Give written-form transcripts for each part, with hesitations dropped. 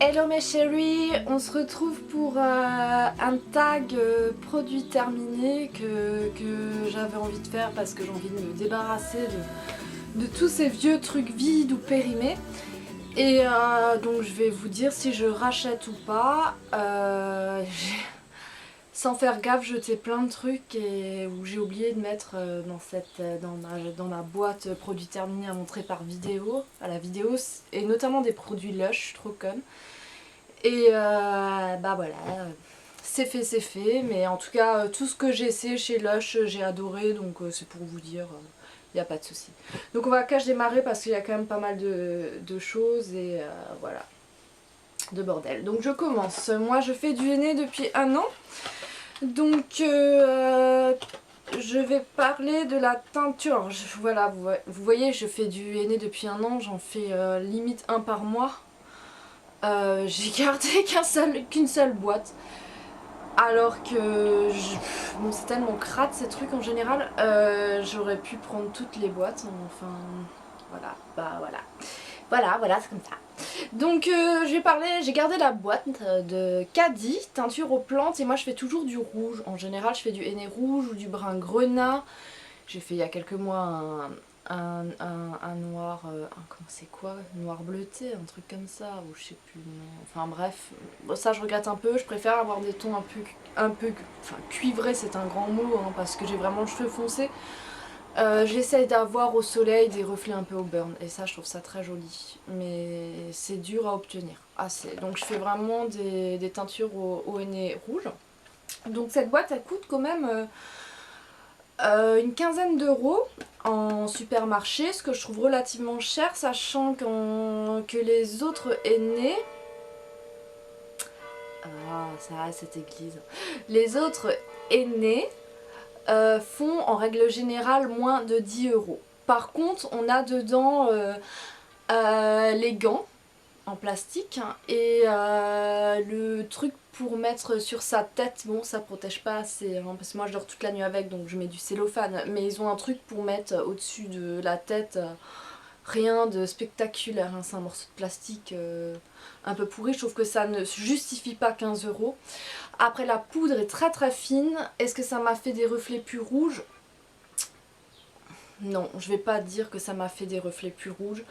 Hello mes chéris, on se retrouve pour un tag produit terminé que j'avais envie de faire parce que j'ai envie de me débarrasser de tous ces vieux trucs vides ou périmés. Et donc je vais vous dire si je rachète ou pas. Sans faire gaffe, jeté plein de trucs où j'ai oublié de mettre dans ma boîte produits terminés à montrer par vidéo, à la vidéo, et notamment des produits Lush, je suis trop conne. Et bah voilà, c'est fait, mais en tout cas tout ce que j'ai essayé chez Lush j'ai adoré, donc c'est pour vous dire, il n'y a pas de souci. Donc on va démarrer parce qu'il y a quand même pas mal de choses et voilà, de bordel. Donc je commence, moi je fais du henné depuis 1 an. Donc je vais parler de la teinture. Voilà, vous voyez, je fais du henné depuis 1 an, j'en fais limite un par mois. J'ai gardé qu'une seule boîte. Alors que bon, c'est tellement crade ces trucs en général, j'aurais pu prendre toutes les boîtes. Enfin, voilà, bah voilà. Voilà, c'est comme ça. Donc j'ai gardé la boîte de Caddy, teinture aux plantes, et moi je fais toujours du rouge. En général je fais du henné rouge ou du brun grenat. J'ai fait il y a quelques mois un noir, comment c'est quoi, noir bleuté, un truc comme ça, ou je sais plus le nom. Enfin bref, bon, ça je regrette un peu, je préfère avoir des tons enfin cuivrés, c'est un grand mot, hein, parce que j'ai vraiment le cheveu foncé. J'essaye d'avoir au soleil des reflets un peu au burn, et ça je trouve ça très joli, mais c'est dur à obtenir, assez. Donc je fais vraiment des teintures au henné rouge. Donc cette boîte elle coûte quand même une quinzaine d'euros en supermarché, ce que je trouve relativement cher, sachant que les autres hennés... Ah, ça, cette église. Les autres hennés font en règle générale moins de 10 euros. Par contre, on a dedans les gants en plastique, hein, et le truc pour mettre sur sa tête, bon ça protège pas assez, hein, parce que moi je dors toute la nuit avec, donc je mets du cellophane, mais ils ont un truc pour mettre au-dessus de la tête, rien de spectaculaire, hein, c'est un morceau de plastique un peu pourri. Je trouve que ça ne justifie pas 15 euros. Après, la poudre est très très fine. Est-ce que ça m'a fait des reflets plus rouges? Non, je vais pas dire que ça m'a fait des reflets plus rouges.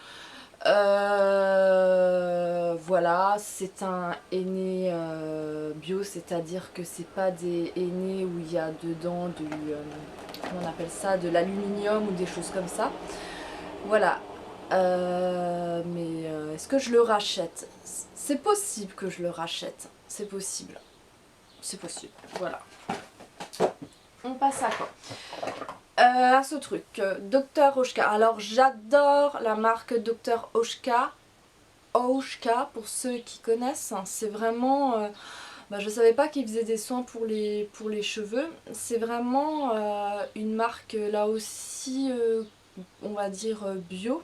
Voilà, c'est un henné bio, c'est-à-dire que c'est pas des henné où il y a dedans comment on appelle ça, de l'aluminium ou des choses comme ça. Voilà. Mais est-ce que je le rachète? C'est possible que je le rachète. C'est possible. C'est possible. Voilà. On passe à quoi? À ce truc, Dr Oshka. Alors j'adore la marque Dr Oshka. Oshka pour ceux qui connaissent. C'est vraiment... je savais pas qu'ils faisaient des soins pour les cheveux. C'est vraiment une marque là aussi, on va dire bio.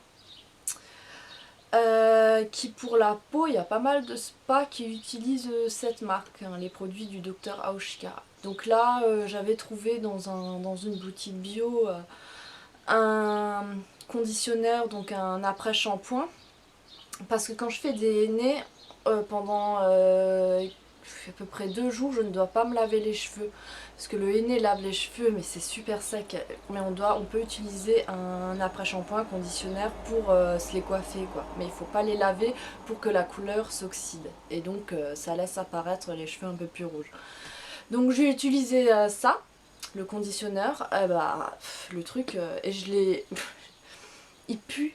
Qui pour la peau, il y a pas mal de spas qui utilisent cette marque, hein, les produits du Dr Aushka. Donc là j'avais trouvé dans une boutique bio un conditionneur, donc un après-shampoing, parce que quand je fais des henné pendant à peu près 2 jours, je ne dois pas me laver les cheveux, parce que le henné lave les cheveux mais c'est super sec, mais on peut utiliser un après-shampoing, conditionnaire pour se les coiffer quoi, mais il faut pas les laver pour que la couleur s'oxyde, et donc ça laisse apparaître les cheveux un peu plus rouges. Donc j'ai utilisé ça, le conditionneur, le truc, et je l'ai... il pue,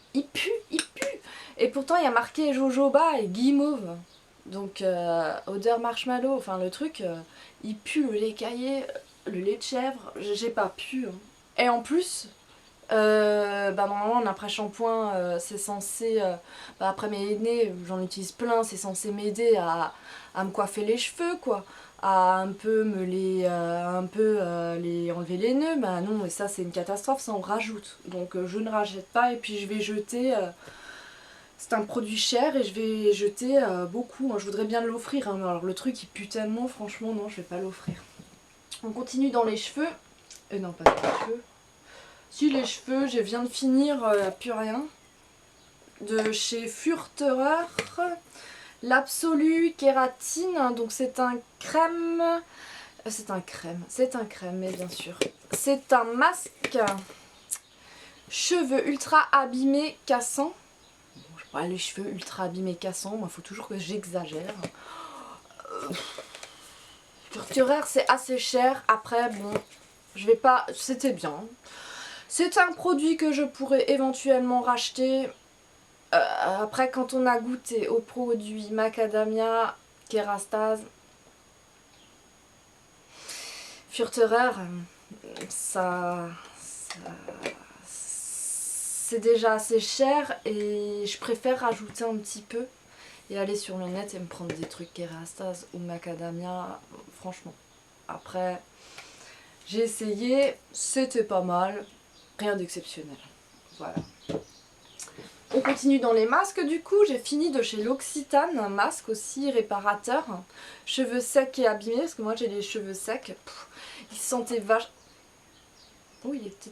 et pourtant il y a marqué jojoba et guimauve. Donc odeur marshmallow, enfin le truc, il pue le lait caillé, le lait de chèvre, j'ai pas pu. Hein. Et en plus, normalement un après-shampoing c'est censé, après mes henné, j'en utilise plein, c'est censé m'aider à me coiffer les cheveux quoi, à un peu les enlever les nœuds. Bah non, mais ça c'est une catastrophe, ça on rajoute. Donc je ne rachète pas, et puis je vais jeter... c'est un produit cher et je vais jeter beaucoup. Je voudrais bien l'offrir, hein, mais alors le truc il pue tellement, franchement non, je vais pas l'offrir. On continue dans les cheveux. Non, pas les cheveux. Si, les cheveux, je viens de finir plus rien. De chez Furterer, l'Absolu Kératine, donc c'est un crème, mais bien sûr. C'est un masque cheveux ultra abîmés cassants. Bon, je sais pas, les cheveux ultra abîmés cassants, moi il faut toujours que j'exagère. Furturer c'est assez cher, après bon, je vais pas, c'était bien. C'est un produit que je pourrais éventuellement racheter. Après quand on a goûté aux produits macadamia, Kerastase, Furterer, c'est déjà assez cher et je préfère rajouter un petit peu et aller sur le net et me prendre des trucs Kerastase ou macadamia, franchement. Après, j'ai essayé, c'était pas mal, rien d'exceptionnel. Voilà. On continue dans les masques du coup, j'ai fini de chez L'Occitane, un masque aussi réparateur, cheveux secs et abîmés, parce que moi j'ai les cheveux secs, ils sentaient vachement... Oh il était...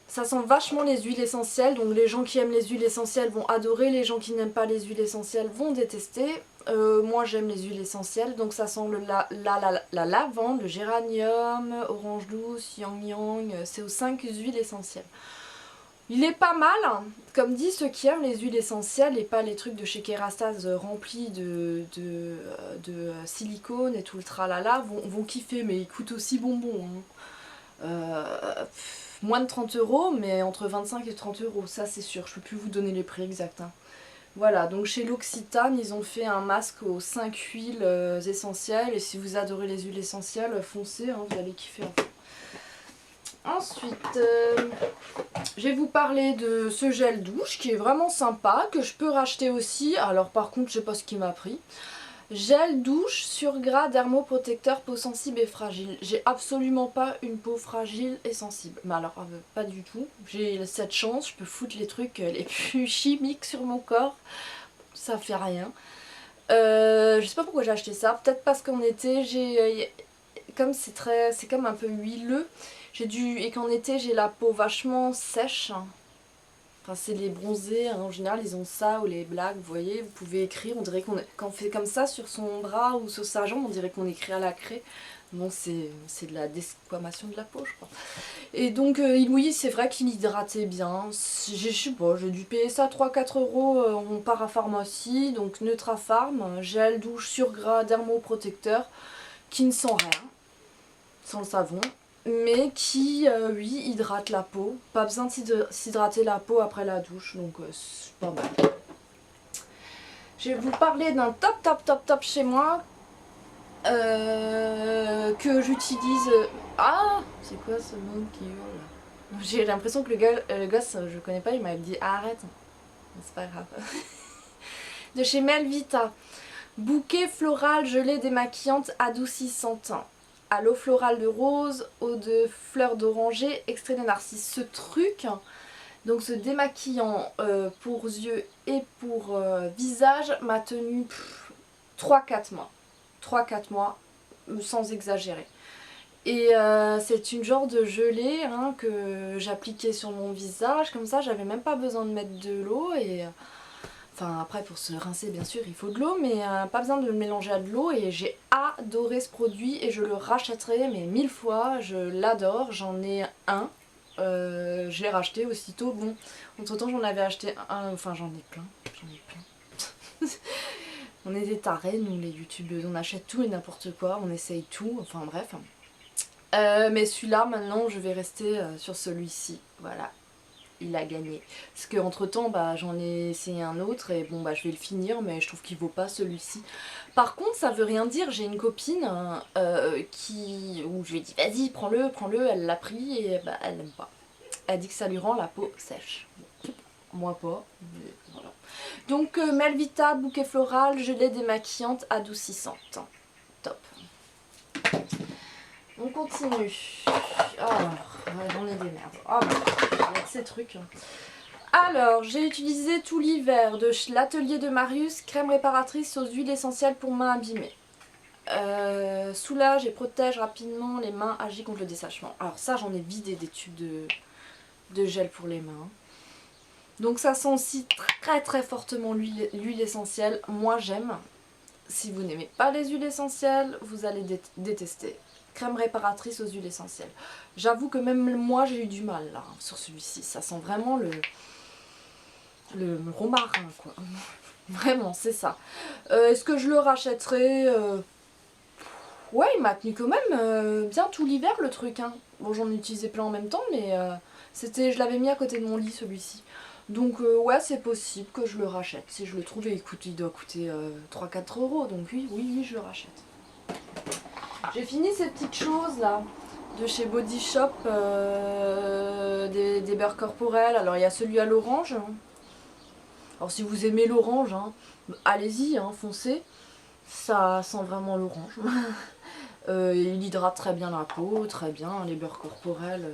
Ça sent vachement les huiles essentielles, donc les gens qui aiment les huiles essentielles vont adorer, les gens qui n'aiment pas les huiles essentielles vont détester. Moi j'aime les huiles essentielles, donc ça sent la lavande, le géranium, orange douce, yang yang, c'est aux 5 huiles essentielles. Il est pas mal, hein. Comme dit ceux qui aiment les huiles essentielles et pas les trucs de chez Kerastase remplis de silicone et tout le tralala vont kiffer, mais ils coûtent aussi bonbons. Hein. Moins de 30 €, mais entre 25 et 30 €, ça c'est sûr, je peux plus vous donner les prix exacts. Hein. Voilà, donc chez L'Occitane, ils ont fait un masque aux 5 huiles essentielles, et si vous adorez les huiles essentielles, foncez, hein, vous allez kiffer. Ensuite, je vais vous parler de ce gel douche qui est vraiment sympa, que je peux racheter aussi. Alors par contre, je sais pas ce qui m'a pris. Gel douche sur gras dermoprotecteur peau sensible et fragile. J'ai absolument pas une peau fragile et sensible. Mais alors, pas du tout. J'ai cette chance, je peux foutre les trucs les plus chimiques sur mon corps. Ça fait rien. Je sais pas pourquoi j'ai acheté ça. Peut-être parce qu'en été, comme c'est comme un peu huileux. Et qu'en été j'ai la peau vachement sèche. Enfin c'est les bronzés, hein, en général ils ont ça, ou les blagues, vous voyez, vous pouvez écrire, on dirait quand on fait comme ça sur son bras ou sur sa jambe, on dirait qu'on écrit à la craie. Non, c'est de la desquamation de la peau je crois. Et donc oui c'est vrai qu'il hydratait bien, je sais pas, j'ai dû payer ça 3-4 € en parapharmacie, donc Neutrapharm, gel douche sur gras dermoprotecteur, qui ne sent rien, sans le savon. Mais qui, oui, hydrate la peau. Pas besoin de s'hydrater la peau après la douche, donc c'est pas mal. Je vais vous parler d'un top chez moi que j'utilise. Ah, c'est quoi ce monde qui hurle? J'ai l'impression que le gosse, je connais pas, il m'a dit ah, arrête. C'est pas grave. De chez Melvita. Bouquet floral gelée démaquillante adoucissante. À l'eau florale de rose, eau de fleurs d'oranger, extrait de narcisse. Ce truc, donc ce démaquillant pour yeux et pour visage, m'a tenu 3-4 mois. 3-4 mois, sans exagérer. Et c'est une genre de gelée hein, que j'appliquais sur mon visage, comme ça, j'avais même pas besoin de mettre de l'eau et... Enfin après pour se rincer bien sûr il faut de l'eau mais pas besoin de le mélanger à de l'eau et j'ai adoré ce produit et je le rachèterai mais 1000 fois, je l'adore, j'en ai un, je l'ai racheté aussitôt, bon entre temps j'en avais acheté un, enfin j'en ai plein. On est des tarés nous les youtubeuses, on achète tout et n'importe quoi, on essaye tout, enfin bref. Mais celui-là maintenant je vais rester sur celui-ci, voilà. Il a gagné. Parce que entre temps bah, j'en ai essayé un autre et bon bah je vais le finir mais je trouve qu'il vaut pas celui-ci. Par contre ça veut rien dire, j'ai une copine où je lui ai dit vas-y prends-le, elle l'a pris et bah elle l'aime pas. Elle dit que ça lui rend la peau sèche. Moi pas, mais voilà. Donc Melvita bouquet floral, gelée démaquillante adoucissante. Top. On continue. Alors, j'en ai des merdes. Oh bah, avec ces trucs. Alors, j'ai utilisé tout l'hiver de l'atelier de Marius, crème réparatrice aux huiles essentielles pour mains abîmées. Soulage et protège rapidement les mains, agit contre le dessèchement. Alors ça, j'en ai vidé des tubes de gel pour les mains. Donc ça sent aussi très fortement l'huile essentielle. Moi j'aime. Si vous n'aimez pas les huiles essentielles, vous allez détester. Crème réparatrice aux huiles essentielles. J'avoue que même moi j'ai eu du mal là sur celui-ci. Ça sent vraiment le romarin quoi. Vraiment c'est ça. Est-ce que je le rachèterai Ouais, il m'a tenu quand même bien tout l'hiver le truc. Hein. Bon, j'en utilisais plein en même temps, mais je l'avais mis à côté de mon lit celui-ci. Donc ouais, c'est possible que je le rachète. Si je le trouve, et écoute, il doit coûter 3-4 euros. Donc oui, je le rachète. J'ai fini ces petites choses là de chez Body Shop, des beurres corporels. Alors il y a celui à l'orange. Alors si vous aimez l'orange, hein, allez-y, hein, foncez. Ça sent vraiment l'orange. Il hydrate très bien la peau, très bien. Les beurres corporels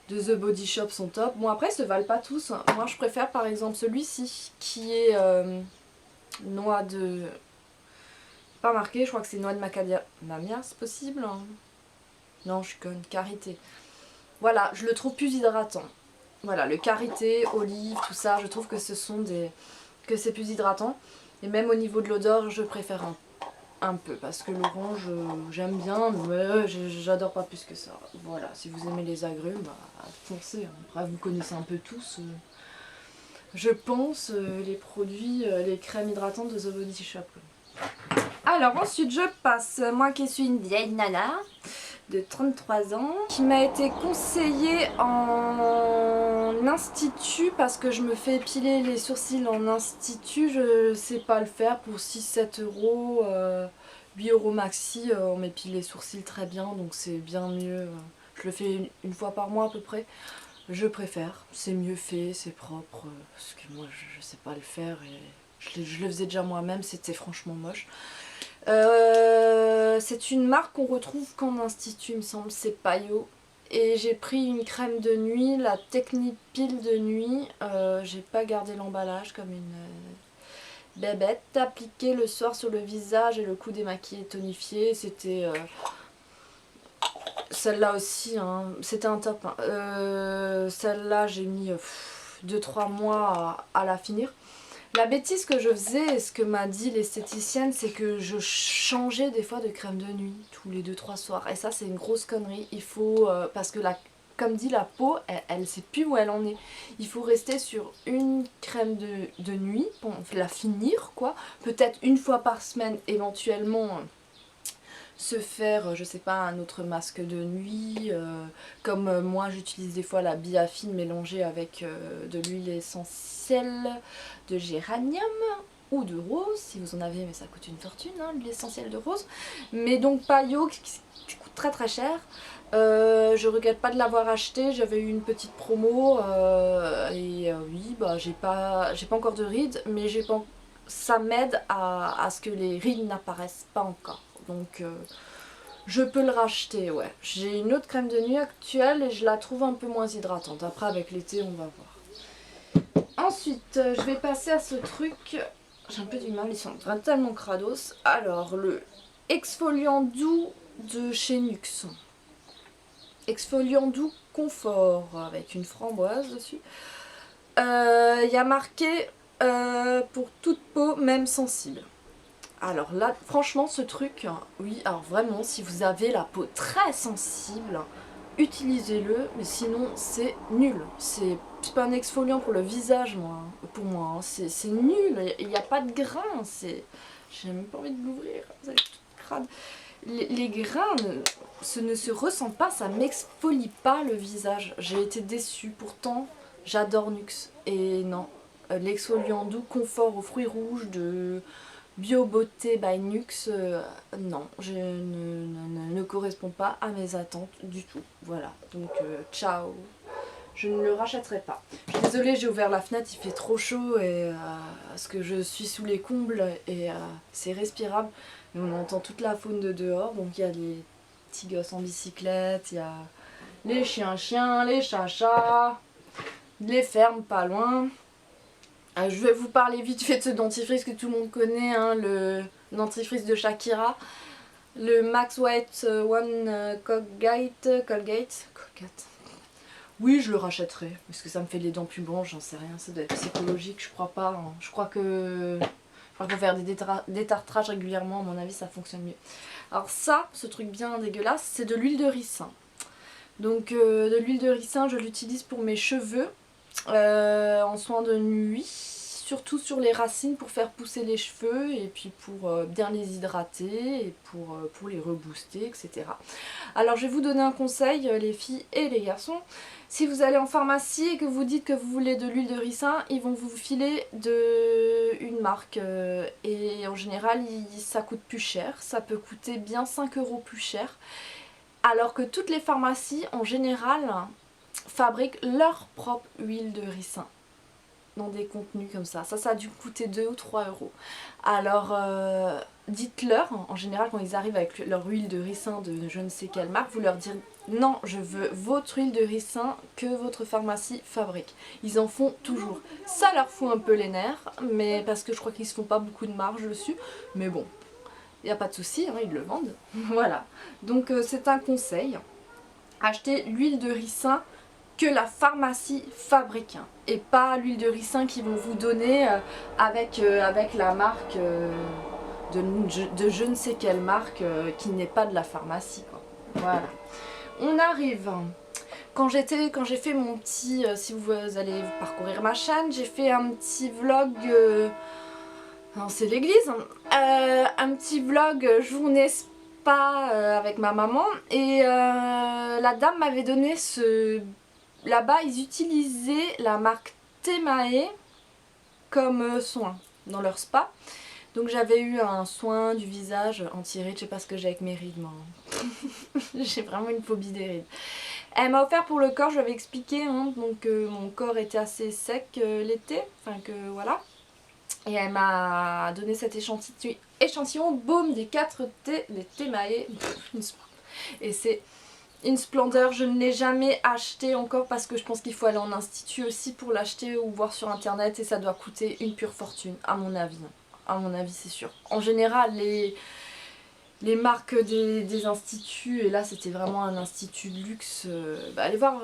de The Body Shop sont top. Bon après, ils se valent pas tous. Moi, je préfère par exemple celui-ci qui est noix de... Pas marqué, je crois que c'est noix de macadamia, c'est possible hein. Non, je suis conne, karité. Voilà, je le trouve plus hydratant. Voilà, le karité, olive, tout ça, je trouve que que c'est plus hydratant. Et même au niveau de l'odeur, je préfère un peu parce que l'orange j'aime bien mais j'adore pas plus que ça. Voilà, si vous aimez les agrumes, bah, foncez. Hein. Après vous connaissez un peu tous je pense les produits, les crèmes hydratantes de The Body Shop. Alors ensuite je passe, moi qui suis une vieille nana de 33 ans, qui m'a été conseillée en institut parce que je me fais épiler les sourcils en institut, je sais pas le faire pour 6-7 euros, 8 euros maxi, on m'épile les sourcils très bien donc c'est bien mieux, je le fais une fois par mois à peu près, je préfère, c'est mieux fait, c'est propre, parce que moi je sais pas le faire et je le faisais déjà moi-même, c'était franchement moche. C'est une marque qu'on retrouve qu'en institut, il me semble, c'est Payo. Et j'ai pris une crème de nuit, la Technipil de nuit. J'ai pas gardé l'emballage comme une bébête. Appliquée le soir sur le visage et le cou démaquillé et tonifié. C'était celle-là aussi, hein. C'était un top. Hein. Celle-là, j'ai mis 2-3 mois à la finir. La bêtise que je faisais, et ce que m'a dit l'esthéticienne, c'est que je changeais des fois de crème de nuit, tous les 2-3 soirs. Et ça, c'est une grosse connerie. Il faut, parce que comme dit, la peau, elle ne sait plus où elle en est. Il faut rester sur une crème de nuit, pour la finir, quoi. Peut-être une fois par semaine, éventuellement se faire, je sais pas, un autre masque de nuit, comme moi j'utilise des fois la biafine mélangée avec de l'huile essentielle de géranium ou de rose, si vous en avez, mais ça coûte une fortune, hein, l'huile essentielle de rose. Mais donc Payo, qui coûte très cher, je regrette pas de l'avoir acheté, j'avais eu une petite promo, oui, bah j'ai pas encore de rides, mais ça m'aide à ce que les rides n'apparaissent pas encore. Donc je peux le racheter, ouais. J'ai une autre crème de nuit actuelle et je la trouve un peu moins hydratante. Après avec l'été on va voir. Ensuite je vais passer à ce truc. J'ai un peu du mal, ils sont tellement crados. Alors le exfoliant doux de chez Nuxe. Exfoliant doux confort avec une framboise dessus. Il y a marqué pour toute peau, même sensible. Alors là, franchement, ce truc, oui, alors vraiment, si vous avez la peau très sensible, utilisez-le, mais sinon, c'est nul. C'est pas un exfoliant pour le visage, pour moi, hein. C'est nul, il n'y a pas de grains, j'ai même pas envie de l'ouvrir, vous allez tout crade. Les grains ne se ressentent pas, ça m'exfolie pas le visage. J'ai été déçue, pourtant, j'adore Nuxe. Et non, l'exfoliant doux confort aux fruits rouges de Bio Beauté by Nuxe, non, ne correspond pas à mes attentes du tout. Voilà, donc ciao, je ne le rachèterai pas. Je suis désolée, j'ai ouvert la fenêtre, il fait trop chaud et parce que je suis sous les combles et c'est respirable. Mais on entend toute la faune de dehors, donc il y a les petits gosses en bicyclette, il y a les chiens, les chats, les fermes pas loin. Je vais vous parler vite fait de ce dentifrice que tout le monde connaît, hein, le dentifrice de Shakira, le Max White One Colgate. Oui, je le rachèterai, parce que ça me fait les dents plus blanches, j'en sais rien, ça doit être psychologique, je crois pas. Hein. Je crois que faut faire des détartrages régulièrement, à mon avis ça fonctionne mieux. Alors ça, ce truc bien dégueulasse, c'est de l'huile de ricin. Donc de l'huile de ricin, je l'utilise pour mes cheveux, en soins de nuit, surtout sur les racines pour faire pousser les cheveux et puis pour bien les hydrater et pour les rebooster, etc. Alors je vais vous donner un conseil, les filles et les garçons. Si vous allez en pharmacie et que vous dites que vous voulez de l'huile de ricin, ils vont vous filer une marque. Et en général, ça coûte plus cher. Ça peut coûter bien 5 € plus cher. Alors que toutes les pharmacies, en général, fabriquent leur propre huile de ricin dans des contenus comme ça. Ça a dû coûter 2 ou 3 €. Alors dites-leur, en général quand ils arrivent avec leur huile de ricin de je ne sais quelle marque, vous leur direz non, je veux votre huile de ricin que votre pharmacie fabrique. Ils en font toujours. Ça leur fout un peu les nerfs, mais parce que je crois qu'ils se font pas beaucoup de marge dessus, mais bon, il n'y a pas de souci, hein, ils le vendent. Voilà, donc c'est un conseil. Achetez l'huile de ricin que la pharmacie fabrique, hein, et pas l'huile de ricin qu'ils vont vous donner avec la marque de je ne sais quelle marque qui n'est pas de la pharmacie, quoi. Voilà. On arrive. Quand j'ai fait mon petit, si vous allez parcourir ma chaîne, j'ai fait un petit vlog, non c'est l'église, un petit vlog journée spa avec ma maman, et la dame m'avait donné ce... Là-bas ils utilisaient la marque Temae comme soin dans leur spa. Donc j'avais eu un soin du visage anti-rides, je sais pas ce que j'ai avec mes rides, moi. J'ai vraiment une phobie des rides. Elle m'a offert pour le corps, je lui avais expliqué, hein, donc mon corps était assez sec l'été, enfin que voilà. Et elle m'a donné cet échantillon baume des 4T, les Temae. Et c'est une splendeur, je ne l'ai jamais acheté encore parce que je pense qu'il faut aller en institut aussi pour l'acheter ou voir sur internet, et ça doit coûter une pure fortune, à mon avis. À mon avis, c'est sûr. En général, les marques des instituts, et là c'était vraiment un institut de luxe, allez voir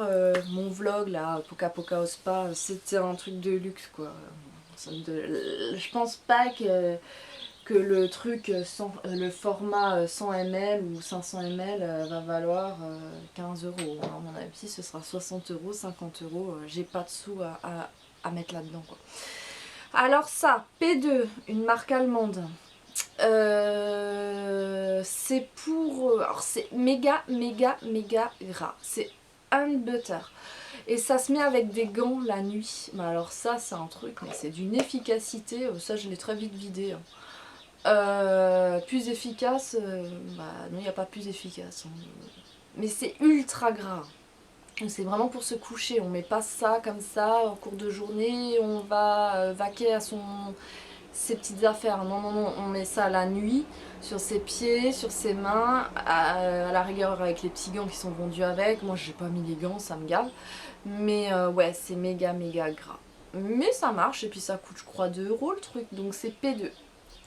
mon vlog là, Poca Poca au spa, c'était un truc de luxe quoi. Je pense pas que le truc, le format 100 ml ou 500 ml va valoir 15 €. Hein. À mon avis ce sera 60 €, 50 €, j'ai pas de sous à mettre là-dedans quoi. Alors ça, P2, une marque allemande. C'est pour... Alors c'est méga gras. C'est un butter. Et ça se met avec des gants la nuit. Mais alors ça c'est un truc, mais c'est d'une efficacité. Ça je l'ai très vite vidé. Hein. Plus efficace, bah non il n'y a pas plus efficace. Hein. Mais c'est ultra gras. C'est vraiment pour se coucher. On met pas ça comme ça en cours de journée. On va vaquer à ses petites affaires. Non, non, non, on met ça la nuit, sur ses pieds, sur ses mains, à la rigueur avec les petits gants qui sont vendus avec. Moi j'ai pas mis les gants, ça me gave. Mais ouais, c'est méga gras. Mais ça marche, et puis ça coûte je crois 2 € le truc, donc c'est P2.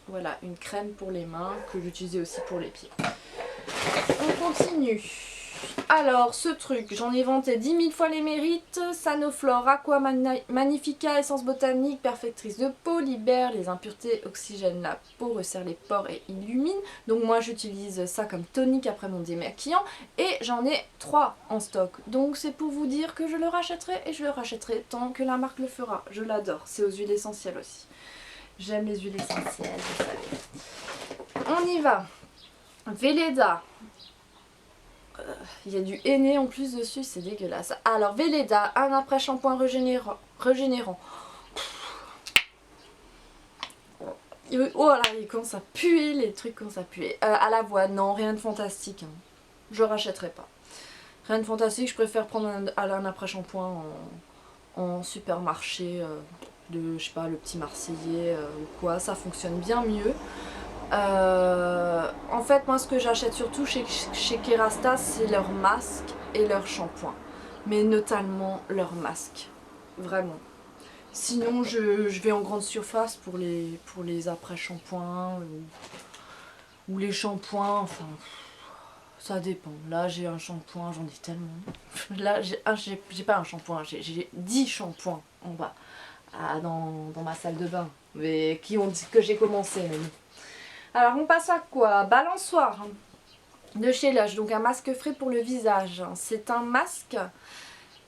Voilà, une crème pour les mains que j'utilisais aussi pour les pieds. On continue. Alors ce truc, j'en ai vanté 10 000 fois les mérites. Sanoflore Aqua Magnifica, essence botanique, perfectrice de peau, libère les impuretés, oxygène la peau, resserre les pores et illumine. Donc moi j'utilise ça comme tonique après mon démaquillant, et j'en ai 3 en stock. Donc c'est pour vous dire que je le rachèterai, et je le rachèterai tant que la marque le fera. Je l'adore, c'est aux huiles essentielles aussi. J'aime les huiles essentielles, vous savez. On y va. Velleda. Il y a du henné en plus dessus, c'est dégueulasse. Alors Velleda, un après-shampoing régénérant. Oh là, il commence à puer, les trucs commencent à puer. À l'avoine, non, rien de fantastique. Hein. Je rachèterai pas. Rien de fantastique, je préfère prendre un après-shampoing en supermarché, de, je sais pas, le petit Marseillais ou quoi, ça fonctionne bien mieux. En fait moi ce que j'achète surtout chez Kerastase, c'est leur masque et leur shampoing, mais notamment leur masque, vraiment. Sinon je vais en grande surface pour les après shampoings ou les shampoings, enfin Ça dépend. Là j'ai un shampoing, j'en ai tellement. Là j'ai pas un shampoing, j'ai 10 shampoings en bas dans ma salle de bain. Mais qui ont dit que j'ai commencé même. Alors on passe à quoi? Balançoire de chez Lush, donc un masque frais pour le visage. C'est un masque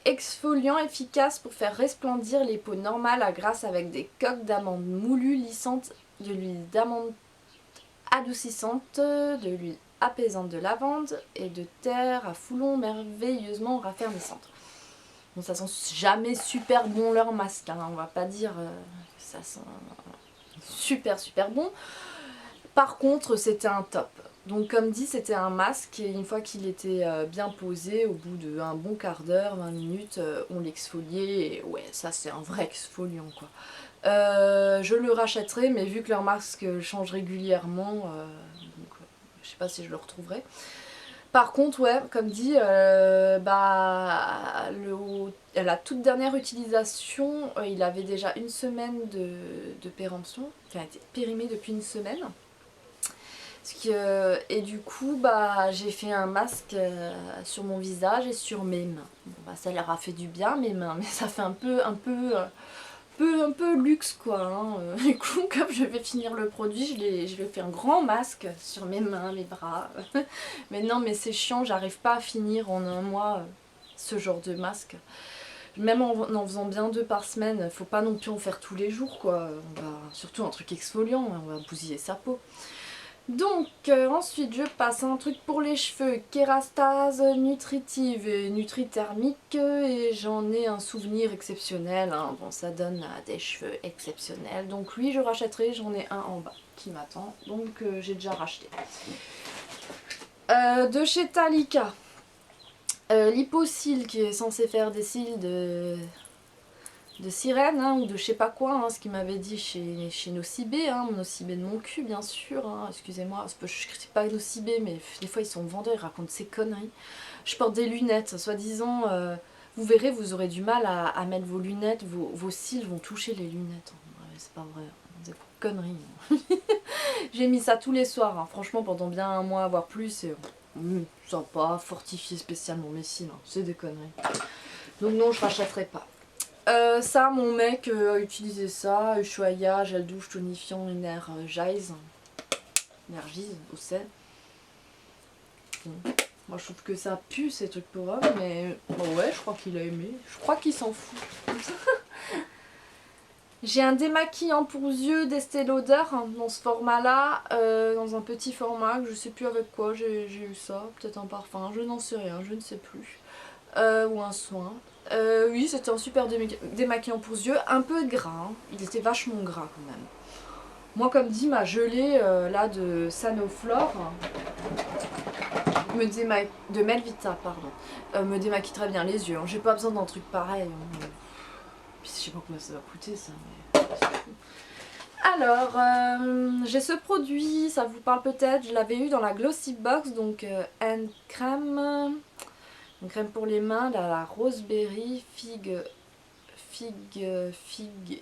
exfoliant efficace pour faire resplendir les peaux normales à grâce avec des coques d'amandes moulues lissantes, de l'huile d'amande adoucissante, de l'huile apaisante de lavande et de terre à foulon merveilleusement raffermissante. Bon, ça sent jamais super bon leur masque, hein. On va pas dire que ça sent super bon. Par contre c'était un top. Donc comme dit c'était un masque et une fois qu'il était bien posé, au bout d'un bon quart d'heure, 20 minutes, on l'exfoliait et ouais ça c'est un vrai exfoliant quoi. Je le rachèterai mais vu que leur masque change régulièrement, donc, je sais pas si je le retrouverai. Par contre ouais comme dit, la toute dernière utilisation, il avait déjà une semaine de péremption, enfin il a été périmé depuis une semaine. Et du coup j'ai fait un masque sur mon visage et sur mes mains. Bon, ça leur a fait du bien mes mains, mais ça fait un peu luxe quoi. Hein. Du coup comme je vais finir le produit, je vais faire un grand masque sur mes mains, mes bras. Mais non mais c'est chiant, j'arrive pas à finir en un mois ce genre de masque. Même en faisant bien 2 par semaine, faut pas non plus en faire tous les jours quoi. Surtout un truc exfoliant, on va bousiller sa peau. Donc ensuite je passe à un truc pour les cheveux, Kérastase nutritive et nutrithermique, et j'en ai un souvenir exceptionnel, hein. Bon ça donne des cheveux exceptionnels, donc lui je rachèterai, j'en ai un en bas qui m'attend, donc j'ai déjà racheté. De chez Talika, l'Hypocil qui est censé faire des cils de sirène hein, ou de je sais pas quoi, hein, ce qu'il m'avait dit chez Nocibé, hein, Nocibé de mon cul bien sûr, hein, excusez-moi, je critique pas Nocibé mais des fois ils sont vendeurs, ils racontent ces conneries. Je porte des lunettes, soi-disant, vous verrez vous aurez du mal à mettre vos lunettes, vos cils vont toucher les lunettes, hein. Ouais, c'est pas vrai, c'est des conneries. J'ai mis ça tous les soirs, hein, franchement pendant bien un mois voire plus, et ça n'a pas fortifié spécialement mes cils, hein, c'est des conneries. Donc non je rachèterai pas. Ça, mon mec a utilisé ça, Ushuaïa, gel douche tonifiant, Energize, au sel. Bon. Moi je trouve que ça pue ces trucs pour hommes, mais bon ouais, je crois qu'il a aimé, je crois qu'il s'en fout. J'ai un démaquillant pour yeux d'Estée Lauder dans ce format là, dans un petit format que je sais plus avec quoi j'ai eu ça, peut-être un parfum, je n'en sais rien, je ne sais plus. Ou un soin. Oui, c'était un super démaquillant pour yeux, un peu gras, hein. Il était vachement gras quand même. Moi comme dit, ma gelée là de Sanoflore, de Melvita, pardon, me démaquille très bien les yeux, hein. J'ai pas besoin d'un truc pareil, hein. Puis je sais pas combien ça va coûter ça, mais c'est fou. Alors, j'ai ce produit, ça vous parle peut-être, je l'avais eu dans la Glossy Box, donc hand crème. Une crème pour les mains, la Roseberry, figue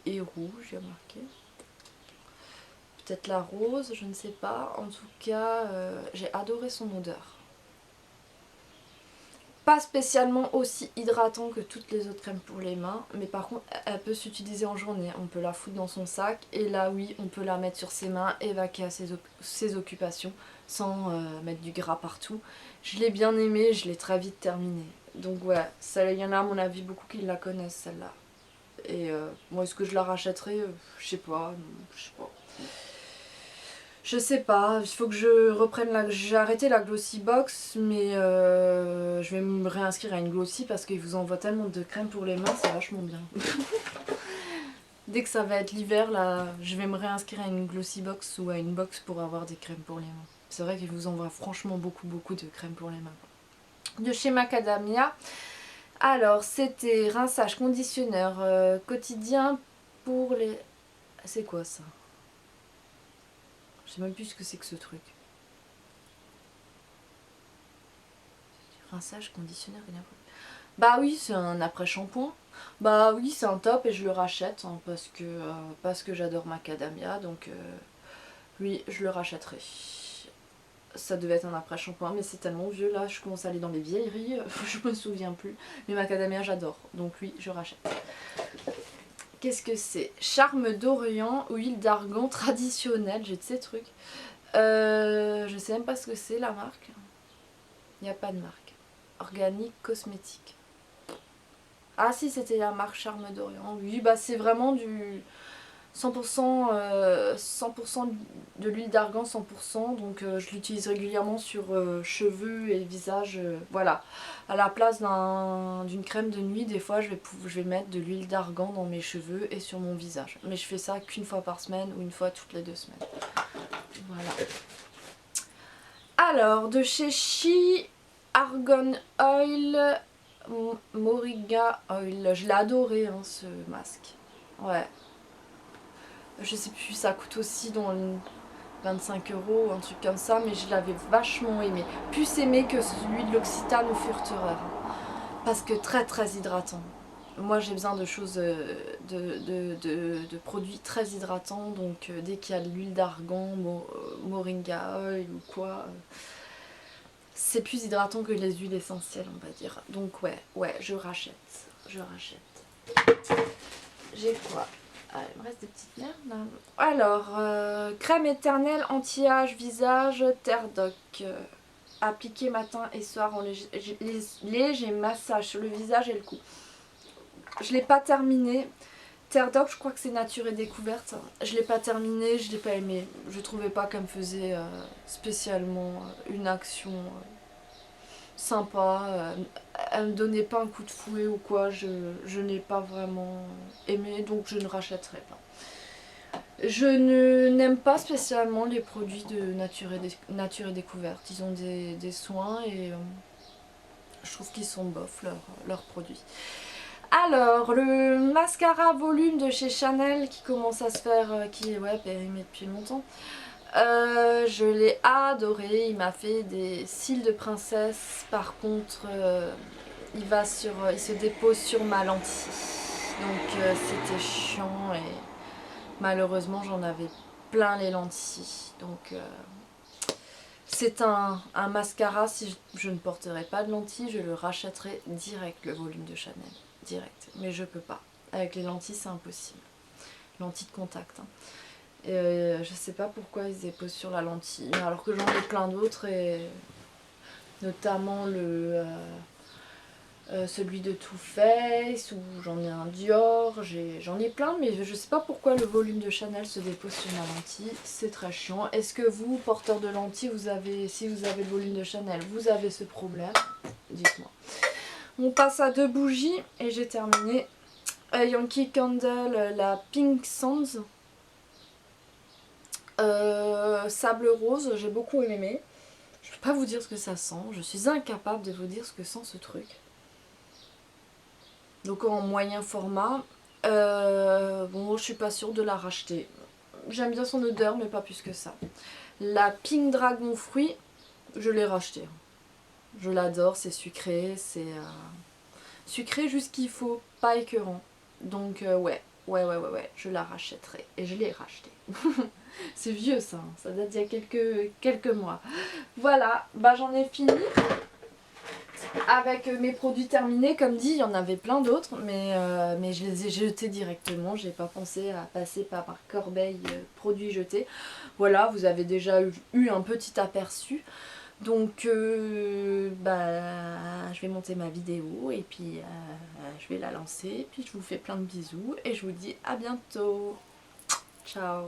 et rouge, j'ai remarqué. Peut-être la rose, je ne sais pas. En tout cas, j'ai adoré son odeur. Pas spécialement aussi hydratant que toutes les autres crèmes pour les mains, mais par contre elle peut s'utiliser en journée. On peut la foutre dans son sac et là oui on peut la mettre sur ses mains et vaquer à ses occupations sans mettre du gras partout. Je l'ai bien aimée, je l'ai très vite terminée. Donc ouais, il y en a à mon avis beaucoup qui la connaissent celle-là. Et moi est-ce que je la rachèterai? Je sais pas, Je sais pas, il faut que je reprenne j'ai arrêté la Glossy Box, mais je vais me réinscrire à une Glossy parce qu'ils vous envoient tellement de crème pour les mains, c'est vachement bien. Dès que ça va être l'hiver, là, je vais me réinscrire à une Glossy Box ou à une box pour avoir des crèmes pour les mains. C'est vrai qu'ils vous envoient franchement beaucoup de crème pour les mains. De chez Macadamia, alors c'était rinçage conditionneur quotidien pour les... C'est quoi ça? Je sais même plus ce que c'est que ce truc. Rinçage, conditionneur, bah oui, c'est un après-shampoing. Bah oui, c'est un top et je le rachète hein, parce que j'adore Macadamia, donc oui, je le rachèterai. Ça devait être un après-shampoing, mais c'est tellement vieux là, je commence à aller dans les vieilleries, je me souviens plus. Mais macadamia j'adore, donc oui, je rachète. Qu'est-ce que c'est? Charme d'Orient, huile d'argan traditionnelle, j'ai de ces trucs. Je sais même pas ce que c'est la marque. Il n'y a pas de marque. Organique cosmétique. Ah si, c'était la marque Charme d'Orient. Oui, bah c'est vraiment du 100%, 100% de l'huile d'argan, 100%. Donc je l'utilise régulièrement sur cheveux et visage. Voilà. À la place d'une crème de nuit, des fois je vais mettre de l'huile d'argan dans mes cheveux et sur mon visage. Mais je fais ça qu'une fois par semaine ou une fois toutes les 2 semaines. Voilà. Alors, de chez She, Argan Oil, Moringa Oil. Je l'ai adoré hein, ce masque. Ouais. Je sais plus, ça coûte aussi dans le 25 € ou un truc comme ça, mais je l'avais vachement aimé. Plus aimé que celui de l'Occitane ou Furterer. Parce que très très hydratant. Moi j'ai besoin de choses, de produits très hydratants, donc dès qu'il y a de l'huile d'argan, moringa oil ou quoi, c'est plus hydratant que les huiles essentielles on va dire. Donc ouais, je rachète. J'ai quoi? Ah, il me reste des petites merdes là. Alors, crème éternelle anti-âge visage Terre Doc. Appliqué matin et soir en léger massage sur le visage et le cou. Je l'ai pas terminé. Terre Doc, je crois que c'est Nature et Découverte. Je l'ai pas terminé, je l'ai pas aimé. Je trouvais pas qu'elle me faisait spécialement une action sympa. Elle me donnait pas un coup de fouet ou quoi. Je n'ai pas vraiment aimé, donc je ne rachèterai pas. Je n'aime pas spécialement les produits de Nature et Découverte. Ils ont des soins et je trouve qu'ils sont bof leurs produits. Alors, le mascara volume de chez Chanel qui commence à se faire, qui est périmé depuis longtemps. Je l'ai adoré, il m'a fait des cils de princesse. Par contre, il se dépose sur ma lentille. Donc c'était chiant et malheureusement j'en avais plein les lentilles. Donc c'est un mascara, si je ne porterai pas de lentilles, je le rachèterai direct, le volume de Chanel. Direct. Mais je peux pas. Avec les lentilles, c'est impossible. Lentilles de contact. Hein. Je sais pas pourquoi ils déposent sur la lentille. Alors que j'en ai plein d'autres. Et notamment celui de Too Faced. Ou j'en ai un Dior. J'en ai plein. Mais je sais pas pourquoi le volume de Chanel se dépose sur ma lentille. C'est très chiant. Est-ce que vous, porteurs de lentilles, si vous avez le volume de Chanel, vous avez ce problème? Dites-moi. On passe à 2 bougies et j'ai terminé. Yankee Candle, la Pink Sands. Sable rose, j'ai beaucoup aimé. Je ne vais pas vous dire ce que ça sent. Je suis incapable de vous dire ce que sent ce truc. Donc en moyen format. Bon, je suis pas sûre de la racheter. J'aime bien son odeur, mais pas plus que ça. La Pink Dragon Fruit, je l'ai rachetée. Je l'adore, c'est sucré, c'est sucré jusqu'il faut, pas écœurant. Donc ouais, je la rachèterai. Et je l'ai rachetée. C'est vieux ça, hein. Ça date d'il y a quelques mois. Voilà, bah j'en ai fini. Avec mes produits terminés, comme dit, il y en avait plein d'autres, mais je les ai jetés directement. J'ai pas pensé à passer par ma corbeille produits jetés. Voilà, vous avez déjà eu un petit aperçu. Donc bah, je vais monter ma vidéo et puis je vais la lancer. Puis je vous fais plein de bisous et je vous dis à bientôt. Ciao.